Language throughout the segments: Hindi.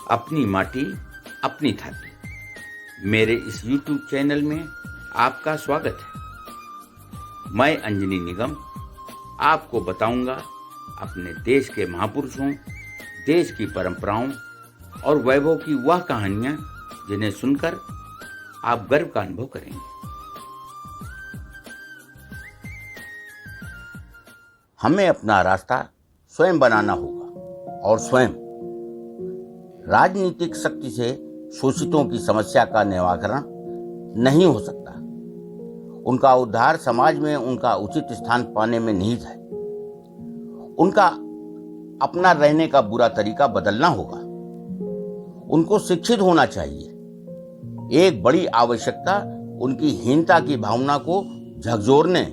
अपनी माटी अपनी थाली। मेरे इस YouTube चैनल में आपका स्वागत है। मैं अंजनी निगम आपको बताऊंगा अपने देश के महापुरुषों, देश की परंपराओं और वैभव की वह कहानियां जिन्हें सुनकर आप गर्व का अनुभव करेंगे। हमें अपना रास्ता स्वयं बनाना होगा और स्वयं राजनीतिक शक्ति से शोषितों की समस्या का निराकरण नहीं हो सकता। उनका उद्धार समाज में उनका उचित स्थान पाने में निहित है। उनका अपना रहने का बुरा तरीका बदलना होगा। उनको शिक्षित होना चाहिए। एक बड़ी आवश्यकता उनकी हीनता की भावना को झकझोरने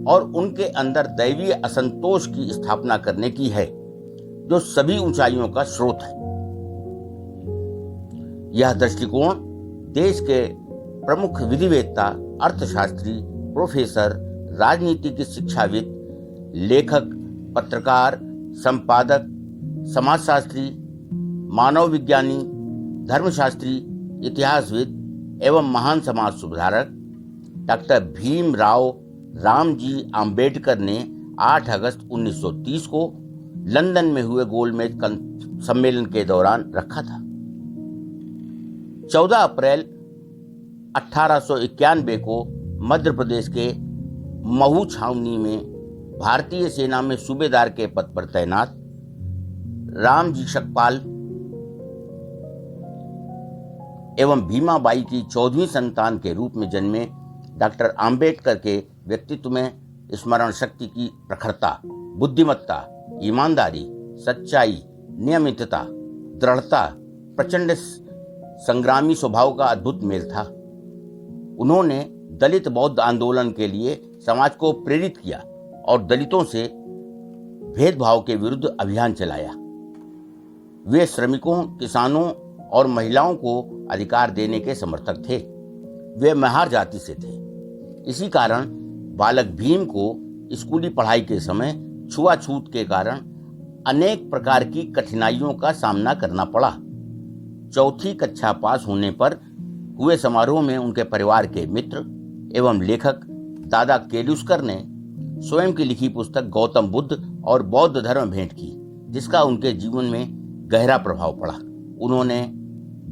और उनके अंदर दैवीय असंतोष की स्थापना करने की है, जो सभी ऊंचाइयों का स्रोत है। यह दृष्टिकोण देश के प्रमुख विधिवेत्ता, अर्थशास्त्री, प्रोफेसर, राजनीतिक शिक्षाविद, लेखक, पत्रकार, संपादक, समाजशास्त्री, मानव विज्ञानी, धर्मशास्त्री, इतिहासविद एवं महान समाज सुधारक डॉक्टर भीमराव रामजी आम्बेडकर ने 8 अगस्त 1930 को लंदन में हुए गोलमेज सम्मेलन के दौरान रखा था। 14 अप्रैल 1891 को मध्य प्रदेश के महू छावनी में भारतीय सेना में सूबेदार के पद पर तैनात रामजी शकपाल एवं भीमाबाई की 14वीं संतान के रूप में जन्मे डॉक्टर आम्बेडकर के व्यक्तित्व में स्मरण शक्ति की प्रखरता, बुद्धिमत्ता, ईमानदारी, सच्चाई, नियमितता, दृढ़ता, प्रचंड संग्रामी स्वभाव का अद्भुत मेल था। उन्होंने दलित बौद्ध आंदोलन के लिए समाज को प्रेरित किया और दलितों से भेदभाव के विरुद्ध अभियान चलाया। वे श्रमिकों, किसानों और महिलाओं को अधिकार देने के समर्थक थे। वे महार जाति से थे। इसी कारण बालक भीम को स्कूली पढ़ाई के समय छुआछूत के कारण अनेक प्रकार की कठिनाइयों का सामना करना पड़ा। 4वीं कक्षा पास होने पर हुए समारोह में उनके परिवार के मित्र एवं लेखक दादा केलुस्कर ने स्वयं की लिखी पुस्तक गौतम बुद्ध और बौद्ध धर्म भेंट की, जिसका उनके जीवन में गहरा प्रभाव पड़ा। उन्होंने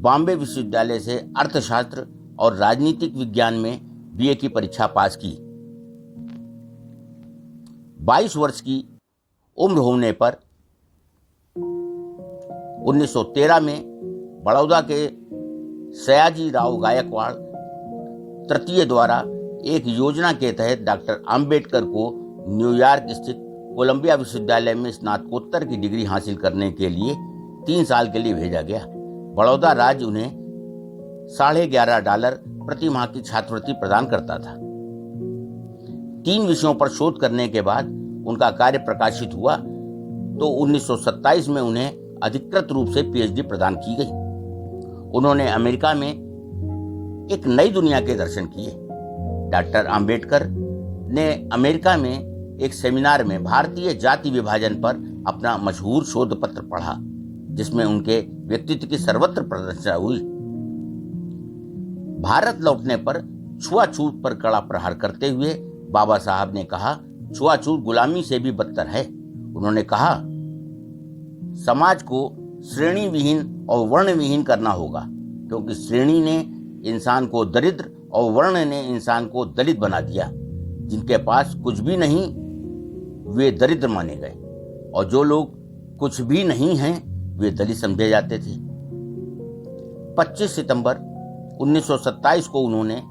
बॉम्बे विश्वविद्यालय से अर्थशास्त्र और राजनीतिक विज्ञान में बीए की परीक्षा पास की। 22 वर्ष की उम्र होने पर 1913 में बड़ौदा के सयाजी राव गायकवाड़ तृतीय द्वारा एक योजना के तहत डॉक्टर आम्बेडकर को न्यूयॉर्क स्थित कोलंबिया विश्वविद्यालय में स्नातकोत्तर की डिग्री हासिल करने के लिए 3 साल के लिए भेजा गया। बड़ौदा राज्य उन्हें $11.5 प्रति माह की छात्रवृत्ति प्रदान करता था। 3 विषयों पर शोध करने के बाद उनका कार्य प्रकाशित हुआ तो 1927 में उन्हें अधिकृत रूप से पीएचडी प्रदान की गई। उन्होंने अमेरिका में एक नई दुनिया के दर्शन किए। डॉक्टर आम्बेडकर ने अमेरिका में एक सेमिनार में भारतीय जाति विभाजन पर अपना मशहूर शोध पत्र पढ़ा, जिसमें उनके व्यक्तित्व की सर्वत्र प्रशंसा हुई। भारत लौटने पर छुआछूत पर कड़ा प्रहार करते हुए बाबा साहब ने कहा, छुआछूत गुलामी से भी बदतर है। उन्होंने कहा, समाज को श्रेणी विहीन और वर्ण विहीन करना होगा, क्योंकि श्रेणी ने इंसान को दरिद्र और वर्ण ने इंसान को दलित बना दिया। जिनके पास कुछ भी नहीं वे दरिद्र माने गए और जो लोग कुछ भी नहीं हैं वे दलित समझे जाते थे। 25 सितंबर 1927 को उन्होंने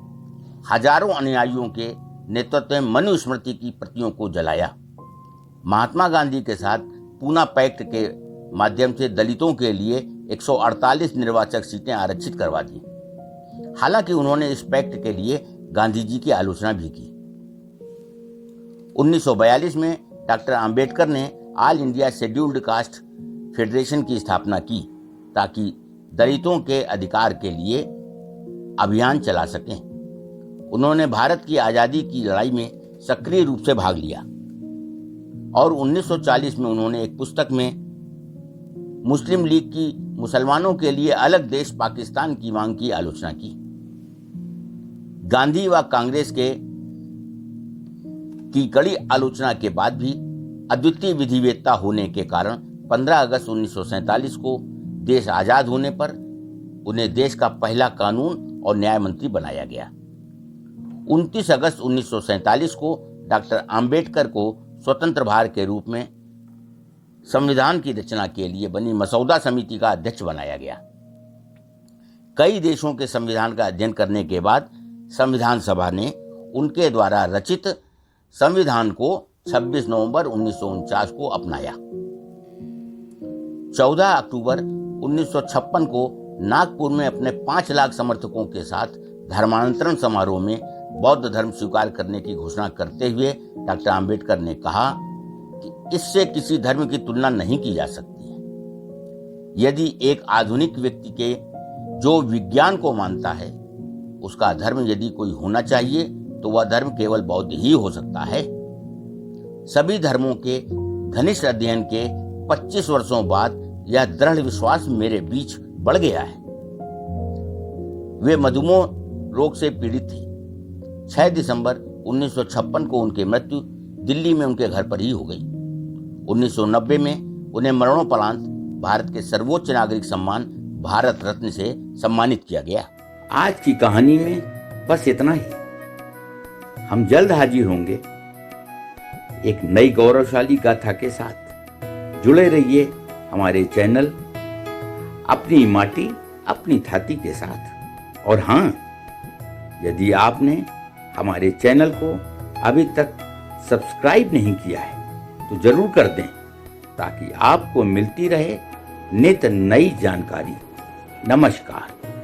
हजारों अनुयायियों के नेतृत्व में मनुस्मृति की प्रतियों को जलाया। महात्मा गांधी के साथ पूना पैक्ट के माध्यम से दलितों के लिए 148 निर्वाचक सीटें आरक्षित करवा दी। हालांकि उन्होंने इस पैक्ट के लिए गांधी जी की आलोचना भी की। 1942 में डॉक्टर आम्बेडकर ने all India scheduled caste federation की स्थापना की ताकि दलितों के अधिकार के लिए अभियान चला सकें। उन्होंने भारत की आज़ादी की लड़ाई में सक्रिय रूप से भाग लिया और 1940 में उन्होंने एक पुस्तक में मुस्लिम लीग की मुसलमानों के लिए अलग देश पाकिस्तान की मांग की आलोचना की। गांधी व कांग्रेस की कड़ी आलोचना के बाद भी अद्वितीय विधिवेत्ता होने के कारण 15 अगस्त 1947 को देश आजाद होने पर उन्हें देश का पहला कानून और न्याय मंत्री बनाया गया। 29 अगस्त 1947 को डॉक्टर आम्बेडकर को स्वतंत्र भारत के रूप में संविधान की रचना के लिए बनी मसौदा समिति का अध्यक्ष बनाया गया। कई देशों के संविधान का अध्ययन करने के बाद संविधान सभा ने उनके द्वारा रचित संविधान को 26 नवंबर 1949 को अपनाया। 14 अक्टूबर 1956 को नागपुर में अपने 5 लाख समर्थकों के साथ धर्मांतरण समारोह में बौद्ध धर्म स्वीकार करने की घोषणा करते हुए डॉक्टर आम्बेडकर ने कहा कि इससे किसी धर्म की तुलना नहीं की जा सकती है। यदि एक आधुनिक व्यक्ति के जो विज्ञान को मानता है उसका धर्म यदि कोई होना चाहिए तो वह धर्म केवल बौद्ध ही हो सकता है। सभी धर्मों के घनिष्ठ अध्ययन के 25 वर्षों बाद यह दृढ़ विश्वास मेरे बीच बढ़ गया है। वे मधुमेह रोग से पीड़ित थी। 6 दिसंबर 1956 को उनकी मृत्यु दिल्ली में उनके घर पर ही हो गई। 1990 में उन्हें मरणोपरांत भारत के सर्वोच्च नागरिक सम्मान भारत रत्न से सम्मानित किया गया। आज की कहानी में बस इतना ही। हम जल्द हाजिर होंगे एक नई गौरवशाली गाथा के साथ। जुड़े रहिए हमारे चैनल अपनी माटी अपनी थाती के साथ। और हाँ, यदि आपने हमारे चैनल को अभी तक सब्सक्राइब नहीं किया है तो जरूर कर दें ताकि आपको मिलती रहे नित नई जानकारी। नमस्कार।